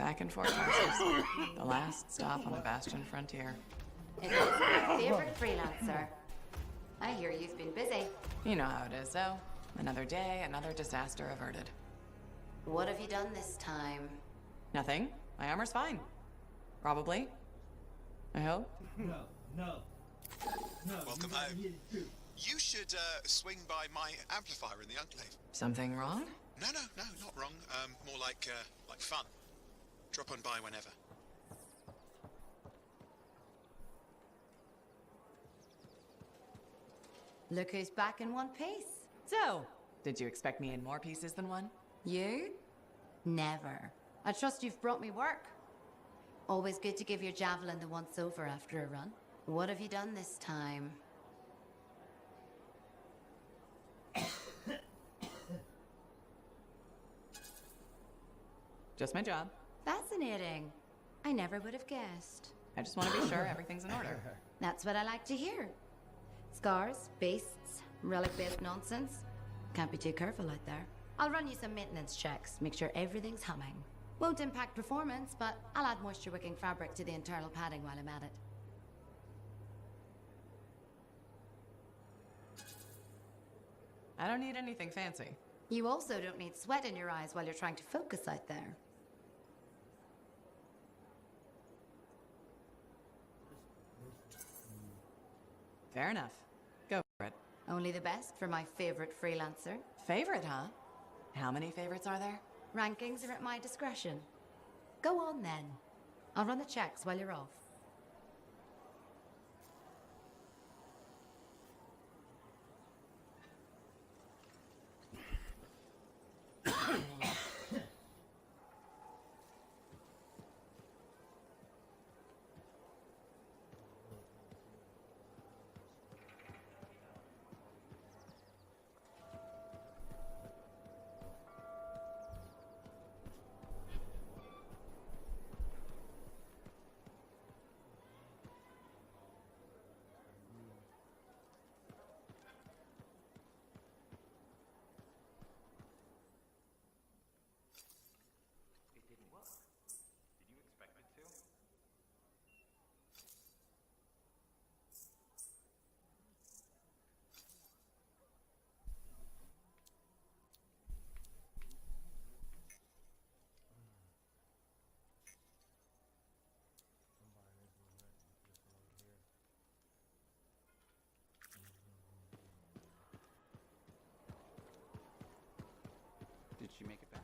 Back and forth horses. The last stop on the Bastion frontier. It is my favorite freelancer. I hear you've been busy. You know how it is, though. Another day, another disaster averted. What have you done this time? Nothing. My armor's fine. Probably. I hope. No. Welcome home. You should swing by my amplifier in the Enclave. Something wrong? No, not wrong. More like fun. Drop on by whenever. Look who's back in one piece. So, did you expect me in more pieces than one? You? Never. I trust you've brought me work. Always good to give your javelin the once-over after a run. What have you done this time? Just my job. Fascinating. I never would have guessed. I just want to be sure everything's in order. That's what I like to hear. Scars, beasts, relic-based nonsense. Can't be too careful out there. I'll run you some maintenance checks, make sure everything's humming. Won't impact performance, but I'll add moisture-wicking fabric to the internal padding while I'm at it. I don't need anything fancy. You also don't need sweat in your eyes while you're trying to focus out there. Fair enough. Go for it. Only the best for my favorite freelancer. Favorite, huh? How many favorites are there? Rankings are at my discretion. Go on then. I'll run the checks while you're off. Did she make it back?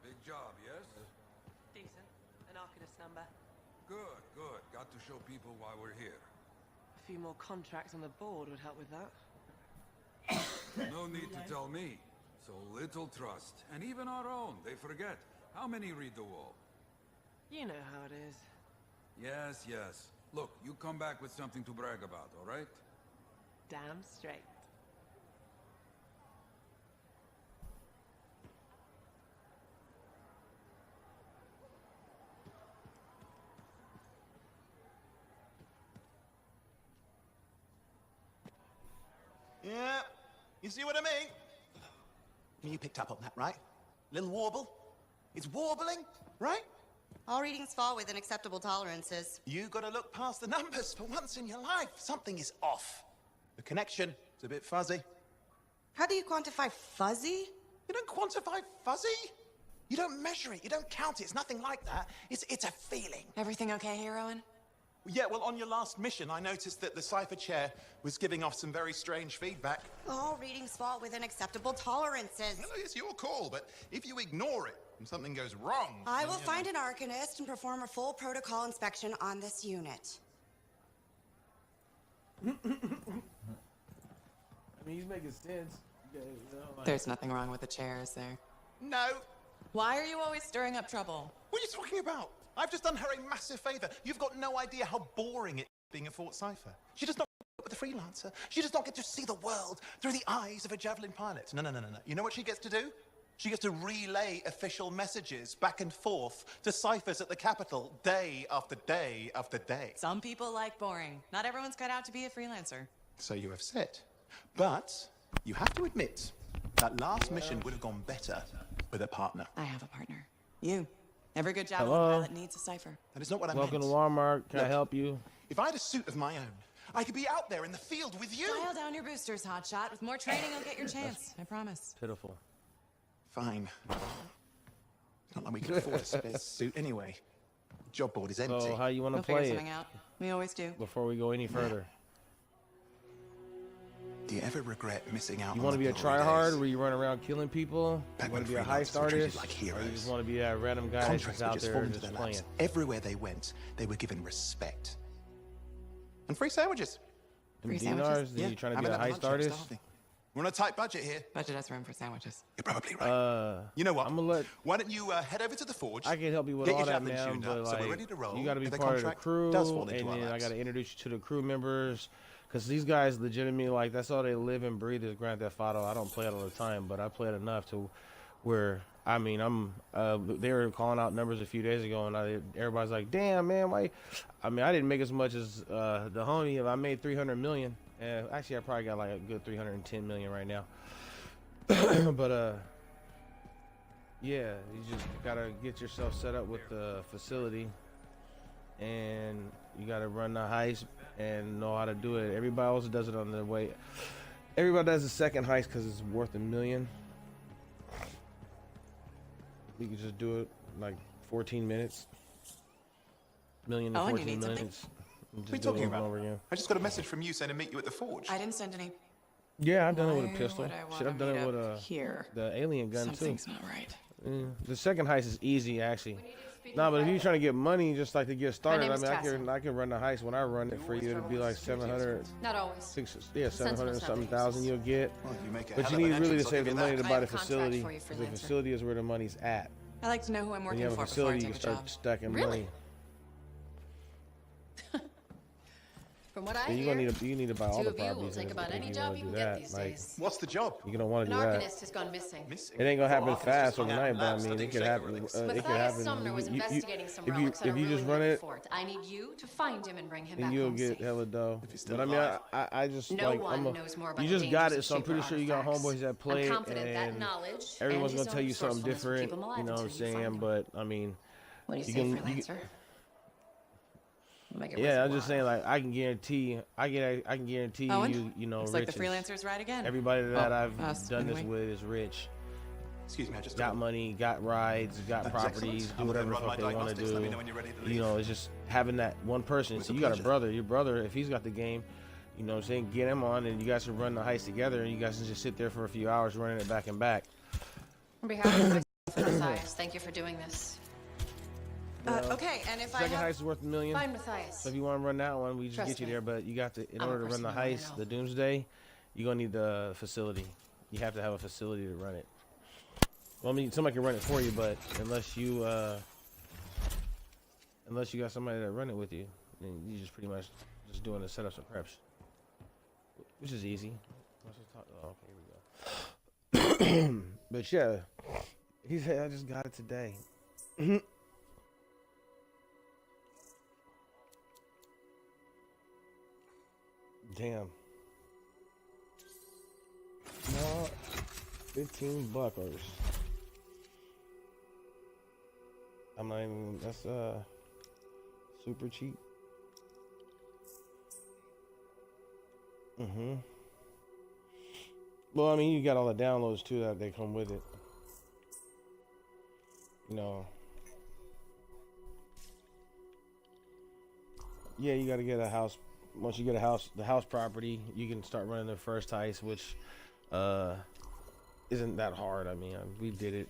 Big job, yes? Decent. An Arcanist number. Good, good. Got to show people why we're here. A few more contracts on the board would help with that. No need to tell me. So little trust. And even our own, they forget. How many read the wall? You know how it is. Yes, yes. Look, you come back with something to brag about, all right? Damn straight. Yeah, you see what I mean? You picked up on that, right? Little warble? It's warbling, right? All readings fall within acceptable tolerances. You gotta look past the numbers for once in your life. Something is off. The connection is a bit fuzzy. How do you quantify fuzzy? You don't quantify fuzzy? You don't measure it, you don't count it, it's nothing like that. It's a feeling. Everything okay here, Owen? Yeah, well, on your last mission, I noticed that the Cypher Chair was giving off some very strange feedback. All readings fall within acceptable tolerances. Well, it's your call, but if you ignore it and something goes wrong... I will find an Arcanist and perform a full protocol inspection on this unit. I mean, he's making sense. There's nothing wrong with the chair, is there? No. Why are you always stirring up trouble? What are you talking about? I've just done her a massive favor. You've got no idea how boring it is being a Fort Cypher. She does not work with a freelancer. She does not get to see the world through the eyes of a javelin pilot. No. You know what she gets to do? She gets to relay official messages back and forth to ciphers at the Capitol day after day after day. Some people like boring. Not everyone's cut out to be a freelancer. So you have said. But you have to admit that last mission would have gone better with a partner. I have a partner. You. Every good javelin pilot needs a cipher. That is not what I Welcome meant. to Walmart. Can I Look, help you? If I had a suit of my own, I could be out there in the field with you. Dial down your boosters, hotshot. With more training, you'll get your chance. I promise. Pitiful. Fine. It's not like we can afford a spare suit anyway. Job board is empty. So how you want to We'll figure play it something out. We always do. before we go any further? Do you ever regret missing out You on want to the be a glory tryhard days? where you run around killing people? Back You want to when be a heist freelancers were treated artist? like Or you heroes. just want to be that random guy that's Contracts just were out just there formed to just their playing? laps. Everywhere they went, they were given respect. And free sandwiches. Free dinars? sandwiches? Then you trying to I'm be a in that heist lunch, I'm artist? starving. We're on a tight budget here. Budget has room for sandwiches. You're probably right. You know what? I'm gonna let. Why don't you head over to the forge? I can help you with get all your that, javelin man. tuned But up, so we're ready like, to roll. you got to be If the part of the contract crew, does fall and into our then I laps. got to introduce you to the crew members. Because these guys legitimately, like, that's all they live and breathe is Grand Theft Auto. I don't play it all the time, but I play it enough to where, I mean, they were calling out numbers a few days ago, and everybody's like, damn, man, why? I mean, I didn't make as much as the homie. I made 300 million. And actually, I probably got like a good 310 million right now. But, yeah, you just got to get yourself set up with the facility. And you got to run the heist and know how to do it. Everybody else does it on their way. Everybody does the second heist because it's worth $1 million. You can just do it like 14 minutes. Million to Oh, and you 14 need something? minutes. What are you talking about? I just got a message from you saying to meet you at the forge. I didn't send any. Yeah, I've done it with Why a pistol. would I Shit, I've wanna done it meet with up here? the alien gun Something's too. not right. The second heist is easy, actually. No, but if you're trying to get money, just like to get started, name I is mean, Cassie. I can run the heist. When I run it for you, it'll be like 700, Not always. 700 something thousand you'll get. Well, you make a But hell you of need an really to entrance, I'll save give the you money that. to I buy have the a contract facility. for you, 'Cause the freelancer. facility is where the money's at. I like to know who I'm When working you have for a before I facility, you take can a start job. stacking Really? money. From what I Yeah, hear, you need to buy all two the of you will properties take if about any you job wanna you do can get that. these Like, days. What's the job? you don't want An to do that. arcanist has gone missing. Missing. It ain't gonna happen Oh, fast just overnight, but I studying mean, it could shaker happen. release. It could Matthias happen. Sumner was You- investigating some if you relics at a if you just ruined run London it, fort. I need you to find him and bring him then back you'll home get safe. hella dough. If he's still But I mean, alive. I just No like one knows more about you the just got dangers it, of so I'm pretty secret sure you got artifacts. homeboys that play, I'm confident that and knowledge everyone's and gonna his tell own you something resourcefulness will keep different. him alive You know what I'm until you saying? find him. But I mean, What do you you say, can- freelancer? We'll make it yeah, worth I'm your just while. saying, like, I can guarantee Owen? you know, Looks like the rich. freelancer's right again. Everybody that Oh, I've us, done this anyway. with is rich. Excuse me, I just Got money, got rides, got That's properties, excellent. do I'm gonna whatever the run my fuck they want to diagnostics. Let me know do. when you're ready to You leave. know, it's just having that one person. With So a you got a pleasure. brother. Your brother, if he's got the game, you know what I'm saying, get him on, and you guys can run the heist together, and you guys can just sit there for a few hours running it back and back. On behalf of myself and Matthias, thank you for doing this. Okay, and if I Second have... heist is worth $1 million. Fine, Matthias. So if you want to run that one, we just Trust get you me. there. But you got to, in I'm a order to run the person you wanna heist, know. the Doomsday, you're gonna need the facility. You have to have a facility to run it. Well, I mean, somebody can run it for you, but unless you got somebody that run it with you, then you just pretty much just doing the setups and preps, which is easy. Let's just talk. Oh, okay, here we go. But yeah, he said I just got it today. Damn. No, $15. I'm not even. That's super cheap. Well, I mean, you got all the downloads too that they come with it. You know. Yeah, you got to get a house. Once you get the house property, you can start running the first heist, which isn't that hard. I mean, we did it.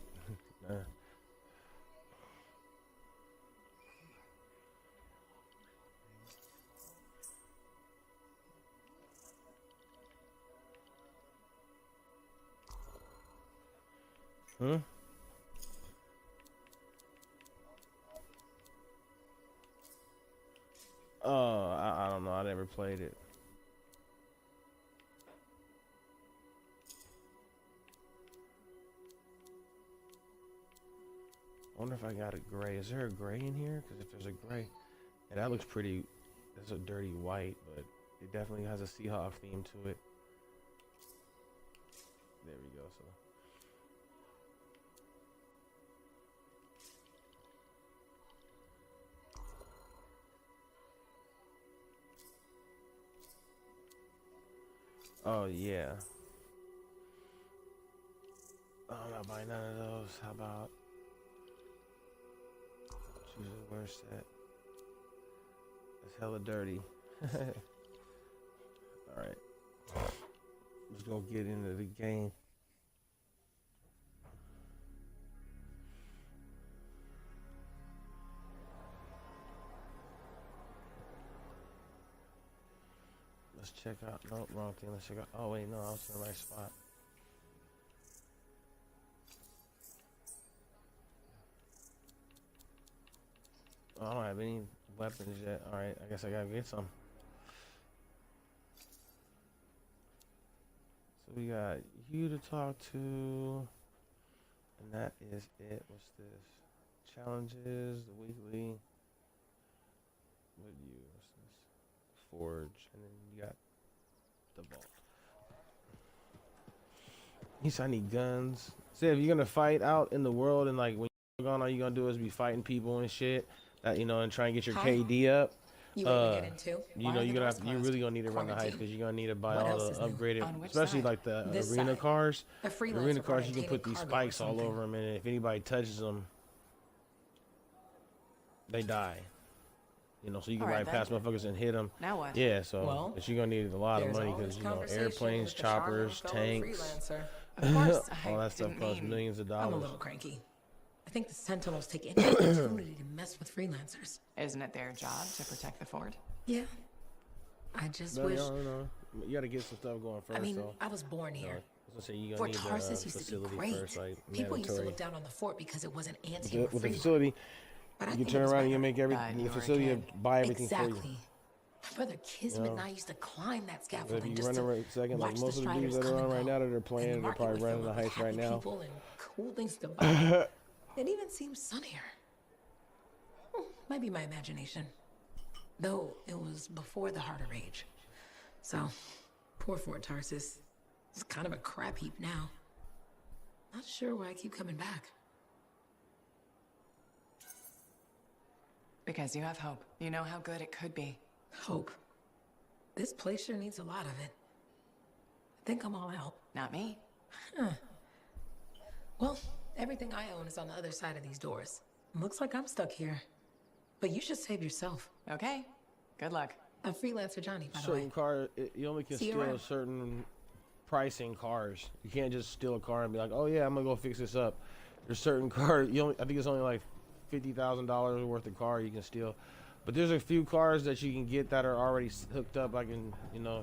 Hmm? Oh, I don't know. I never played it. I wonder if I got a gray. Is there a gray in here? Because if there's a gray, yeah, that looks pretty. That's a dirty white, but it definitely has a Seahawk theme to it. There we go. So. Oh yeah. Oh, I'm not buying none of those. How about Jesus? Where's that? It's hella dirty. All right. Let's go get into the game. Let's check out. No, wrong thing. Let's check out. Oh wait, no, I was in the right spot. Oh, I don't have any weapons yet. All right, I guess I gotta get some. So we got you to talk to, and that is it. What's this? Challenges, the weekly. What do you? What's this? Forge, and then you got the vault. He said I need guns. Say if you're gonna fight out in the world and like when you're gone, all you're gonna do is be fighting people and shit. That you know, and try and get your KD up. You get into? You know, you're gonna have, you're really gonna need to run the heist because you're gonna need to buy all the upgraded, especially like the arena cars. The arena cars, you can put these spikes all over them, and if anybody touches them, they die. You know, so you can ride past motherfuckers and hit them. Now what? Yeah, so but you're gonna need a lot of money because you know airplanes, choppers, tanks, Of course, all that stuff costs millions of dollars. I'm a little cranky. I think the Sentinels take any opportunity to mess with freelancers. Isn't it their job to protect the fort? Yeah. I just wish. No. You gotta get some stuff going first. I mean, so. I was born here. So you're Fort gonna need Tarsus the used to be facility great. first, like People used to mandatory. look down on the fort because it was an ante With the facility, you can turn around and you make the facility and buy everything for you. Exactly. My brother Kismet and I used to climb that But if scaffolding you just run to a second, like watch most of the dudes striders that are come on and right go. now that are And playing, the they're market probably would running fill the up with heist right happy now. people and cool things to buy. It even seems sunnier. Might be my imagination. Though it was before the Heart of Rage. So, poor Fort Tarsus. It's kind of a crap heap now. Not sure why I keep coming back. Because you have hope. You know how good it could be. Hope. This place sure needs a lot of it. I think I'm all out. Not me. Well, everything I own is on the other side of these doors. Looks like I'm stuck here. But you should save yourself. Okay. Good luck. I'm Freelancer Johnny, by the Certain way. car, you only can See you steal around. a certain pricing cars. You can't just steal a car and be like, oh yeah, I'm gonna go fix this up. There's certain cars. I think it's only like $50,000 worth of car you can steal. But there's a few cars that you can get that are already hooked up. I can,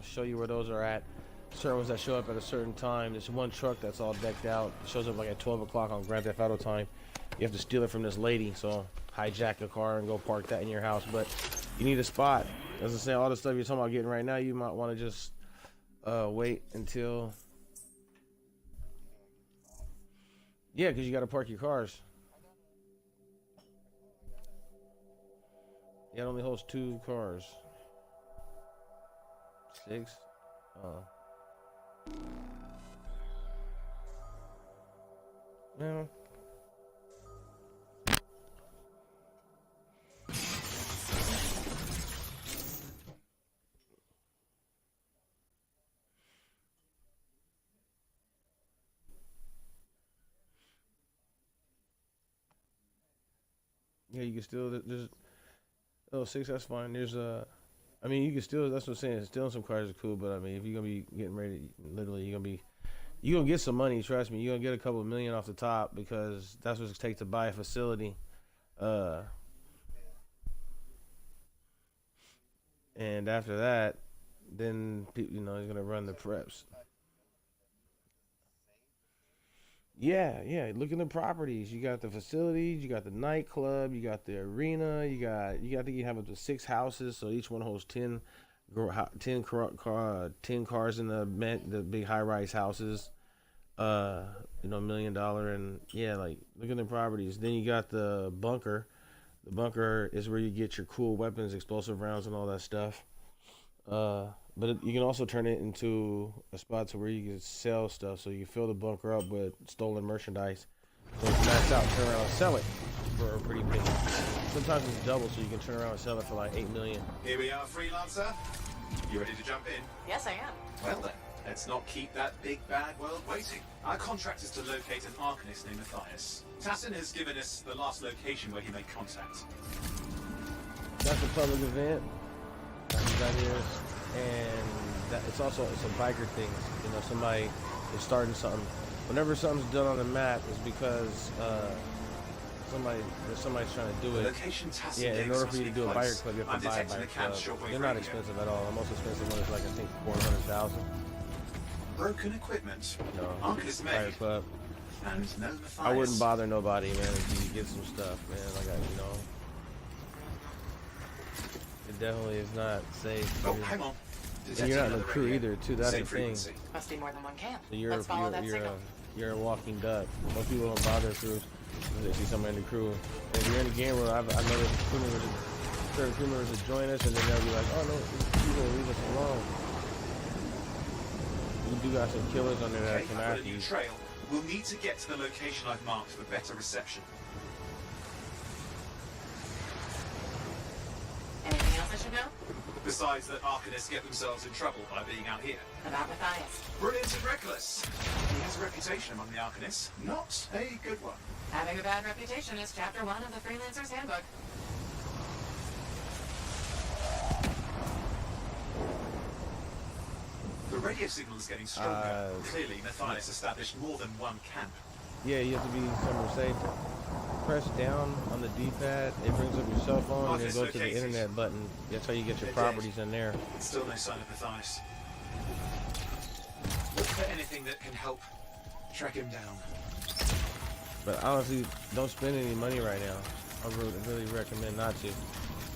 show you where those are at. Certain ones that show up at a certain time. There's one truck that's all decked out. It shows up like at 12 o'clock on Grand Theft Auto time. You have to steal it from this lady. So hijack a car and go park that in your house. But you need a spot. As I say, all the stuff you're talking about getting right now, you might want to just wait until... Yeah, because you got to park your cars. Yeah, it only holds 2 cars. 6? Yeah. Yeah, you can still, there's 6, that's fine. There's I mean, you can still, that's what I'm saying, stealing some cars is cool, but I mean, if you're gonna be getting ready, literally, you're gonna get some money, trust me. You're gonna get a couple million off the top because that's what it takes to buy a facility. And after that, then, you're gonna run the preps. Yeah. Look at the properties. You got the facilities. You got the nightclub. You got the arena. You have up to 6 houses, so each one holds 10 cars in the big high-rise houses. $1 million, and yeah, like look at the properties. Then you got the bunker. The bunker is where you get your cool weapons, explosive rounds, and all that stuff. But you can also turn it into a spot to where you can sell stuff. So you fill the bunker up with stolen merchandise. So it's maxed out, turn around and sell it for a pretty penny. Sometimes it's double, so you can turn around and sell it for like 8 million. Here we are, freelancer. You ready to jump in? Yes, I am. Well then, let's not keep that big bad world waiting. Our contract is to locate an Arcanist named Matthias. Tassin has given us the last location where he made contact. That's a public event. That's what that is. And it's a biker thing. You know, somebody is starting something. Whenever something's done on the map, it's because somebody's trying to do it. Yeah, in order for you to do a biker club, you have to buy a biker club. They're not expensive at all. The most expensive one is like, I think, 400,000. Broken equipment. No, Arcanist biker made. club. And no Matthias. I wouldn't bother nobody, man, if you get some stuff, man. Like, it definitely is not safe. Oh, hang on. And you're not in the crew either, too. That's the thing. Must be more than one camp. So Let's follow that signal. you're a walking duck. Most people don't bother crews when they see somebody in the crew. And if you're in the game where I've noticed certain crew members will join us, and then they'll be like, oh no, people leave us alone. We do got some killers under there that come after you. Trail. We'll need to get to the location I've marked for better reception. Anything else I should know? Besides that Arcanists get themselves in trouble by being out here. About Matthias. Brilliant and reckless. He has a reputation among the Arcanists. Not a good one. Having a bad reputation is chapter 1 of the Freelancer's Handbook. The radio signal is getting stronger. Clearly, Matthias established more than one camp. Yeah, you have to be somewhere safe. Press down on the D-pad, it brings up your cell phone, and then go to the internet button. That's how you get your properties in there. Still no sign of Matthias. Look for anything that can help track him down. But honestly, don't spend any money right now. I really recommend not to.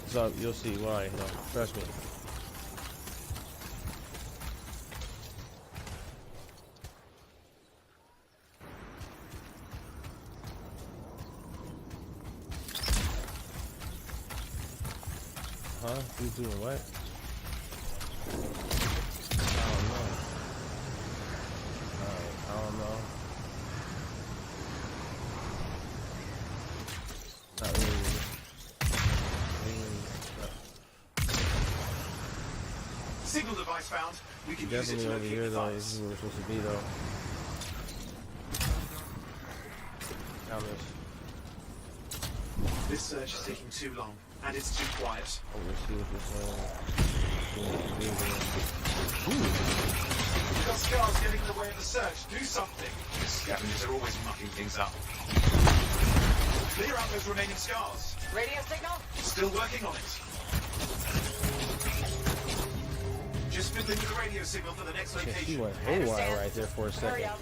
So you'll see why. No, trust me. Huh? Who's doing what? I don't know. I don't know. Not really. Signal device found. We can use it Definitely to over locate here the though. device. This is where we're supposed to be though. Found this. This search is taking too long, and it's too quiet. Oh, let's see what this We've got scars getting in the way of the search. Do something. The scavengers are always mucking things up. Clear out those remaining scars. Radio signal? Still working on it. Just fiddling with the radio signal for the next She location. went haywire right there for a Hurry second. up.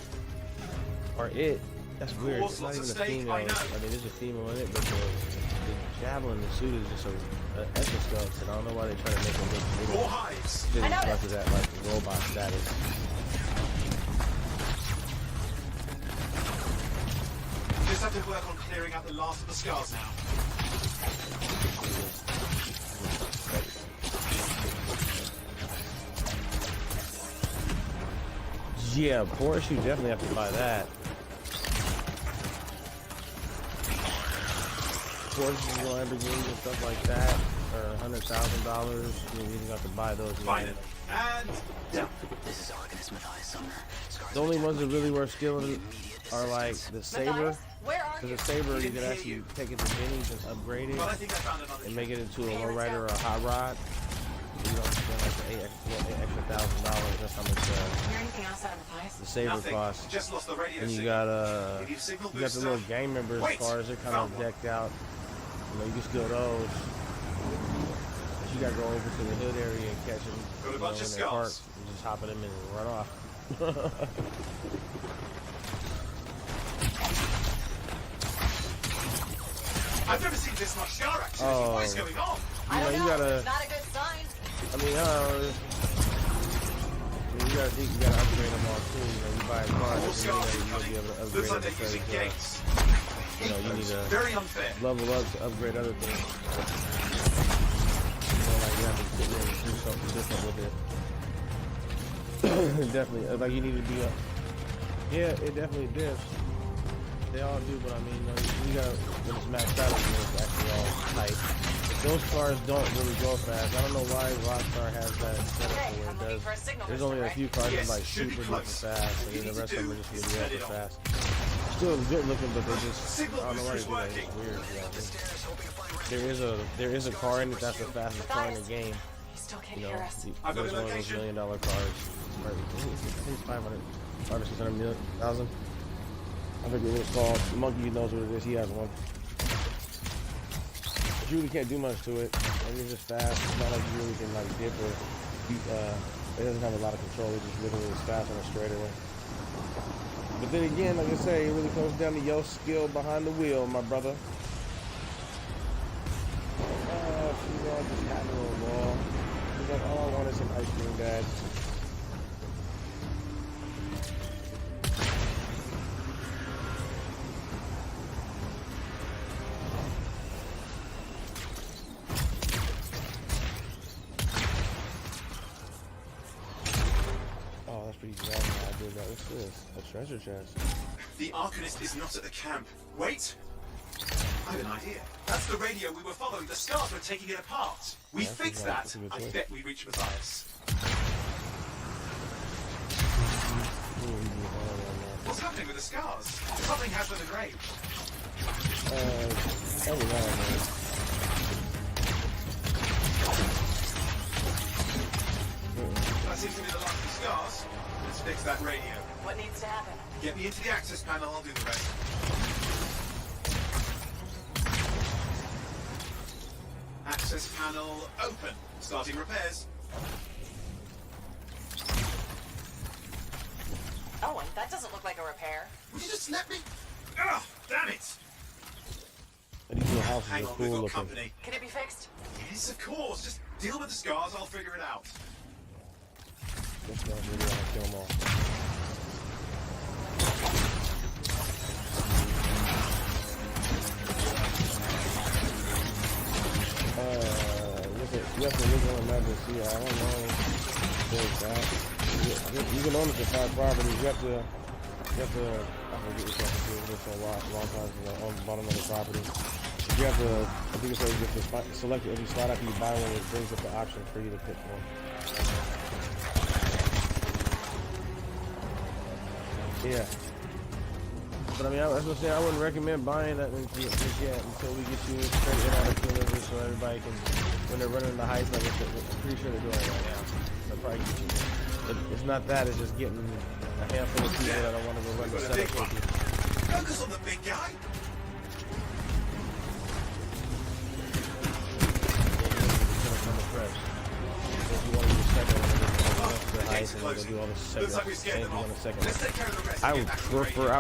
Or it. That's weird. It's not Lots even at a stake, female. I know. I mean, there's a female in it, but the javelin in the suit is just an exoskeleton. I don't know why they try to make it look More hides. really much of that like robot status. Just have to work on clearing out the last of the scars now. Yeah, Porsche, you definitely have to buy that. Porsches and Lamborghinis and stuff like that are $100,000. You even have to buy those. Finally. And down. This is Arcanist Matthias Sumner. The only ones that really worth stealing are like the Saber. Matthias, where are Because you? the Saber, you can actually take it to Denny's and upgrade it Well, I think I found another and make it into a lowrider or a hot rod. You don't spend like the extra $1,000. That's how much Hear anything else out of Matthias? the Saber Nothing. costs. Just lost the radio And you signal. got If you signal you got the little booster- gang members Wait, cars. They're kind found of one. decked out. You know, you can steal those. But you gotta go over to the hood area and catch them. Got a bunch of in their park scars. and just hop in them and run off. I've never seen this much scar activity. Oh. What is going on? You gotta. Not a good sign. I mean, you gotta upgrade them all too. You buy a car, More you'll scars be incoming. able to Looks upgrade like it they're using because, gates. you need to Very unfair. level up to upgrade other things. Like you have to sit there and do something different with it. Definitely, like you need to be up. Yeah, it definitely does. They all do, but I mean, you gotta, when it's maxed out, it's actually all tight. Those cars don't really go fast. I don't know why Rockstar has that setup where it does. There's only a few cars that like super duper fast, and then the rest of them are just really ultra fast. Still good looking, but they just, I don't know why they do that. It's weird. There is a car in it that's the fastest car in the game. You know, there's one of those $1 million cars. I think it's 500 or 600,000. I think it was called. Monkey knows what it is. He has one. But you really can't do much to it. Like, it's just fast. It's not like you really can like dip or it doesn't have a lot of control. It just literally is fast on a straightaway. But then again, like I say, it really comes down to your skill behind the wheel, my brother. She's all just having a little ball. She's like, all I want is some ice cream, Dad. What's this? A treasure chest. The Arcanist is not at the camp. Wait! I have an idea. That's the radio we were following. The scars were taking it apart. We fixed that. I bet we reach Matthias. What's happening with the scars? Something has them enraged. That seems to be the last of the scars. Let's fix that radio. What needs to happen? Get me into the access panel, I'll do the rest. Access panel open. Starting repairs. Owen, that doesn't look like a repair. Would you just let me? Ah, damn it! These little houses Hang are on, cool we've got looking. company. Can it be fixed? Yes, of course. Just deal with the scars, I'll figure it out. Just don't really want to kill them all. You have to look on the map and see. I don't know. There's that. You can own it to 5 properties. You have to. I forget what you have to do this for a long time since I bought another property. You have to. I think it's like you have to select every slot after you buy one. It brings up the option for you to pick one. Yeah. But I mean, I was gonna say I wouldn't recommend buying that just yet until we get you straight in out of killers so everybody can, when they're running the heist, like I'm pretty sure they're doing it right now. They'll probably get you. It's not that, it's just getting a handful of people that don't want to go run the setup with you. Focus on the big guy. If you want to do the second one, the heist and we'll do all the second. I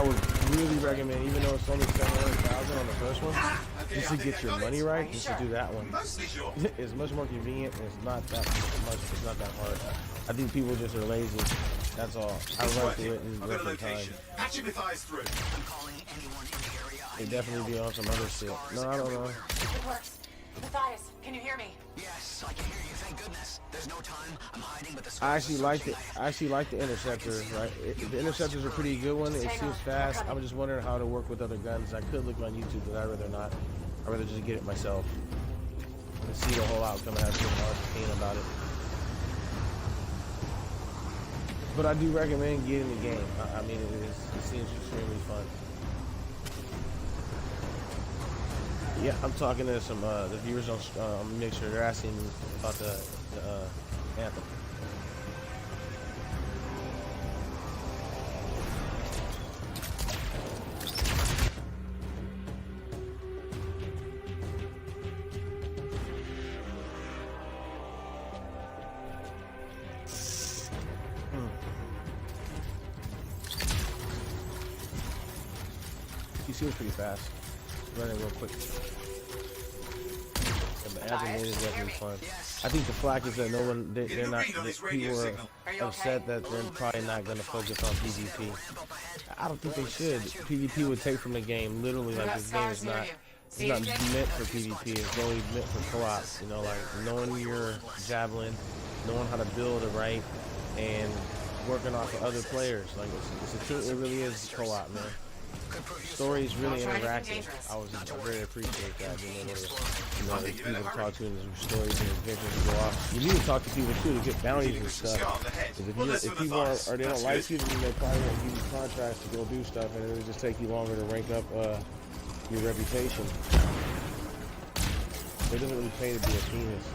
would really recommend, even though it's only 700,000 on the first one, just to get your money right, just to do that one. It's much more convenient and it's not that much, it's not that hard. I think people just are lazy. That's all. I run through it in record time. Patching Matthias through. I'm calling anyone in the area. They definitely be on some other shit. No, I don't know. It works. Matthias, can you hear me? Yes, I can hear you. Thank goodness. There's no time. I'm hiding, but the I actually like the interceptor, right? The interceptor's a pretty good one. It seems fast. I'm just wondering how to work with other guns. I could look on YouTube, but I'd rather not. I'd rather just get it myself and see the whole outcome and have some opinion about it. But I do recommend getting the game. I mean, it seems extremely fun. Yeah, I'm talking to some the viewers on Mixer. They're asking about the Anthem. He seems pretty fast. Running real quick. Anthem 8 is definitely fun. I think the flack is that no one, they're not, people are upset that they're probably not going to focus on PvP. I don't think they should. PvP would take from the game, literally, like this game is not, it's not meant for PvP, it's only meant for co-op, you know, like knowing your javelin, knowing how to build it right, and working off of other players. Like it really is co-op, man. Story is really interactive. I really appreciate that. Being able to, people to talk to and stories and adventures to go off. You need to talk to people too to get bounties and stuff. Because if people are they don't like you, then they probably won't give you contracts to go do stuff, and it'll just take you longer to rank up your reputation. It doesn't really pay to be a penis.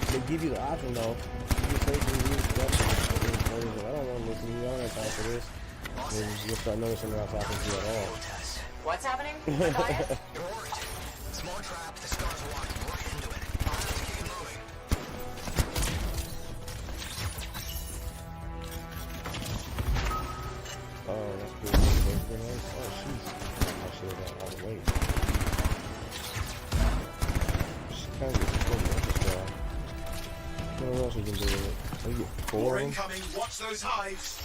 They give you the option though. You just say you stuff. I don't want to listen to you. I don't have time for this. And you'll start noticing they're not talking to you at all. What's happening? Small trap, the scars walked right into it. I'll have to keep moving. Oh, that's cool. Oh, jeez. I should have got all the way. Just kind of get supported. What else we can do with it? We get 4 of them. Incoming. Watch those hives.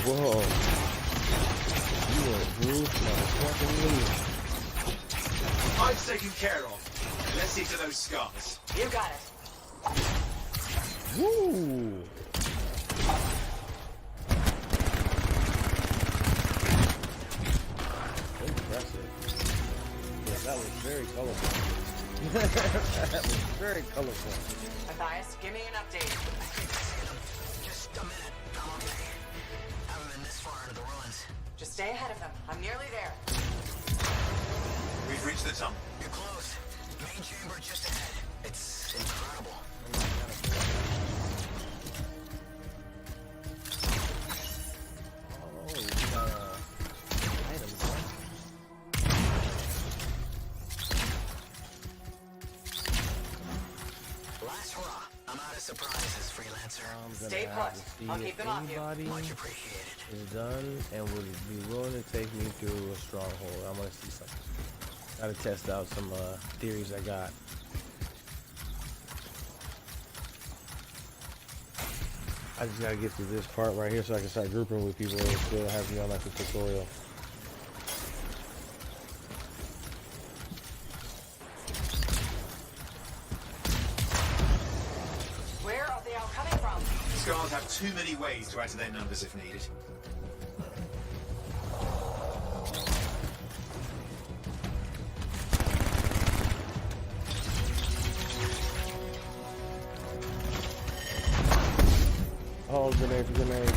Whoa. You are Bruce, fucking leave. Hives taken care of. Let's see to those scars. You got it. Woo! Impressive. Yeah, that was very colorful. That was very colorful. Matthias, give me an update. Just a minute. I'm okay. Haven't been this far into the ruins. Just stay ahead of them. I'm nearly there. We've reached the tunnel. You're close. Main chamber just ahead. It's incredible. Last hurrah. I'm out of surprises, freelancer. Stay put. I'll keep them off you. Much appreciated. Is done and would be willing to take me through a stronghold. I want to see something. Gotta test out some theories I got. I just gotta get through this part right here so I can start grouping with people and still have me on like a tutorial. Where are they all coming from? Scars have too many ways to add to their numbers if needed. Oh, grenade, grenade.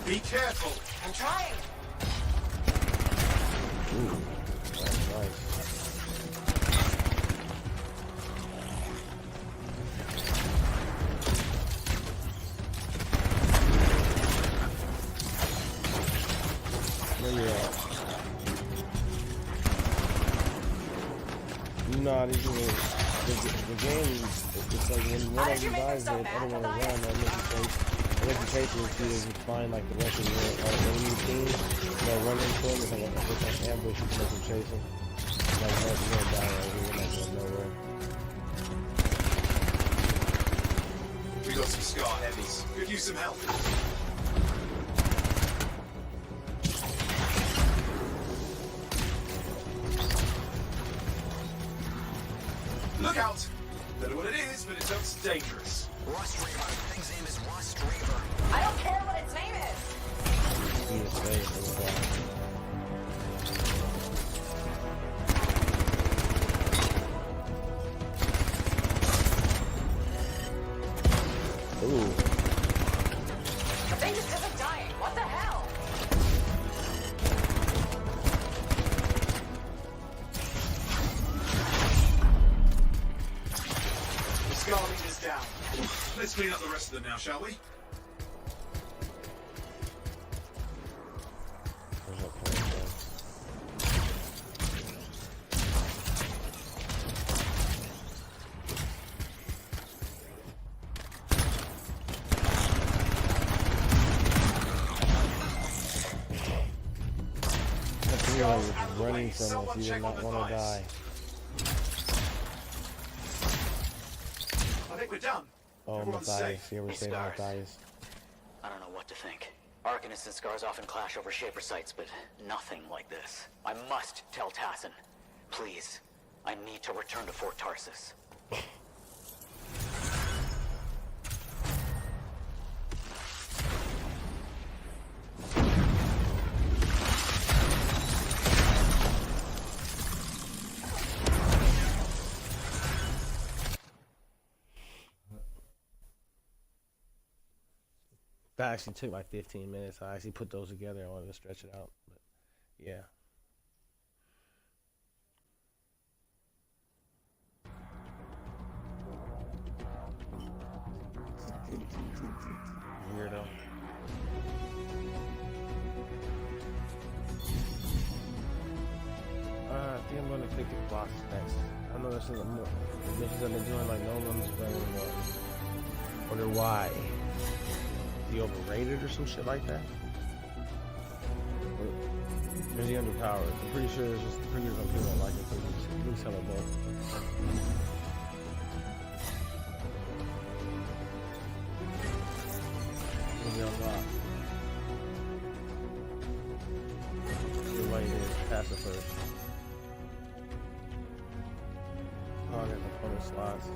Be careful. I'm trying. Ooh, that's nice. Where you at? Nah, these are the game, it's like when one of you dies, the other one is around, the reputation is to find like the rest of your enemy team, run into them, it's like an ambush, you can make them chase them. Like, no, you're gonna die right here, you're not going nowhere. We got some scar heavies. Could use some help. Look out! Don't know what it is, but it looks dangerous. Rust Reaver. Thing's name is Rust Reaver. I don't care what its name is. He is safe in the back. Ooh. The thing just isn't dying. What the hell? The scar leader's down. Let's clean up the rest of them now, shall we? There's no point there. You're like running from us. You did not want to die. I think we're done. Oh, Everyone's Matthias. safe. You ever Hey, say Scars. Matthias? I don't know what to think. Arcanists and Scars often clash over Shaper sites, but nothing like this. I must tell Tassin. Please. I need to return to Fort Tarsus. That actually took like 15 minutes. I actually put those together. I wanted to stretch it out, but yeah. Weirdo. I think I'm gonna take the box next. I know there's some more missions I've been doing, like no one's running anymore. Wonder why. Is he overrated or some shit like that? Or is he underpowered? I'm pretty sure there's just pretty some people don't like it, so please tell them both. Maybe I'm not. You're right here. Pass it first. Oh, I got the 20 slots.